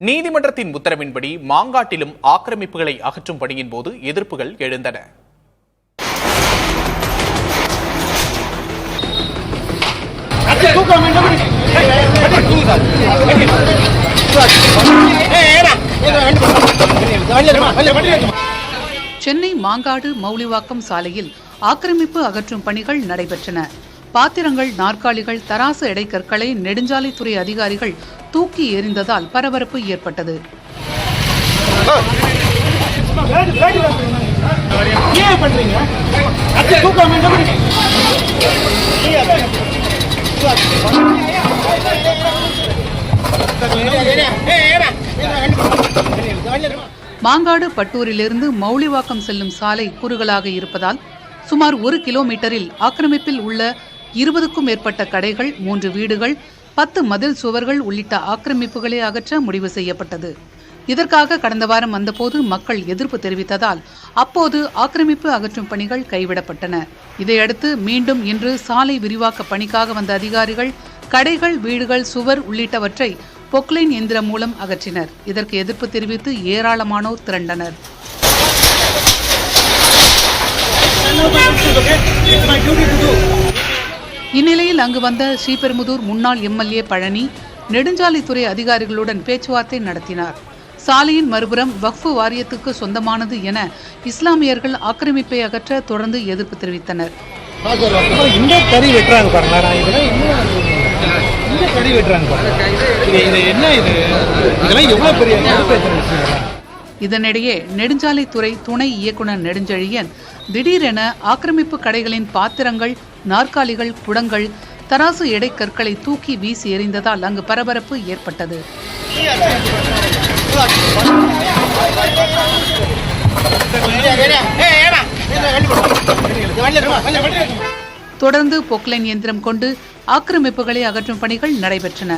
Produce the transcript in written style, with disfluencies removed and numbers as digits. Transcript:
நீதிமன்றத்தின் உத்தரவின்படி மாங்காட்டிலும் ஆக்கிரமிப்புகளை அகற்றும் பணியின் போது எதிர்ப்புகள் எழுந்தன. சென்னை மாங்காடு மௌலிவாக்கம் சாலையில் ஆக்கிரமிப்பு அகற்றும் பணிகள் நடைபெற்றன. பாத்திரங்கள், நாற்காலிகள், தராசு எடைக்கற்களை நெடுஞ்சாலைத்துறை அதிகாரிகள் தூக்கி எறிந்ததால் பரபரப்பு ஏற்பட்டது. மாங்காடு பட்டூரிலிருந்து மௌலிவாக்கம் செல்லும் சாலை குறுகலாக இருப்பதால் சுமார் 1 கிலோமீட்டரில் ஆக்கிரமிப்பில் உள்ள 20க்கும் மேற்பட்ட கடைகள், 3 வீடுகள், 10 மதில் சுவர்கள் உள்ளிட்ட ஆக்கிரமிப்புகளை அகற்ற முடிவு செய்யப்பட்டது. இதற்காக கடந்த வாரம் வந்தபோது மக்கள் எதிர்ப்பு தெரிவித்ததால் அப்போது ஆக்கிரமிப்பு அகற்றும் பணிகள் கைவிடப்பட்டன. இதையடுத்து மீண்டும் இன்று சாலை விரிவாக்க பணிக்காக வந்த அதிகாரிகள் கடைகள், வீடுகள், சுவர் உள்ளிட்டவற்றை பொக்லைன் இயந்திரம் மூலம் அகற்றினர். இதற்கு எதிர்ப்பு தெரிவித்து ஏராளமானோர் திரண்டனர். இந்நிலையில் அங்கு வந்த ஸ்ரீபெரும்புதூர் முன்னாள் எம்எல்ஏ பழனி நெடுஞ்சாலைத்துறை அதிகாரிகளுடன் பேச்சுவார்த்தை நடத்தினார். சாலையின் மறுபுறம் வக்ஃபு வாரியத்துக்கு சொந்தமானது என இஸ்லாமியர்கள் ஆக்கிரமிப்பை அகற்ற தொடர்ந்து எதிர்ப்பு தெரிவித்தனர். இதனிடையே நெடுஞ்சாலைத்துறை துணை இயக்குநர் நெடுஞ்செழியன் திடீரென ஆக்கிரமிப்பு கடைகளின் பாத்திரங்கள், நாற்காலிகள், குடங்கள், தராசு எடைக்கற்களை தூக்கி வீசி எறிந்ததால் அங்கு பரபரப்பு ஏற்பட்டது. தொடர்ந்து பொக்லைன் இயந்திரம் கொண்டு ஆக்கிரமிப்புகளை அகற்றும் பணிகள் நடைபெற்றன.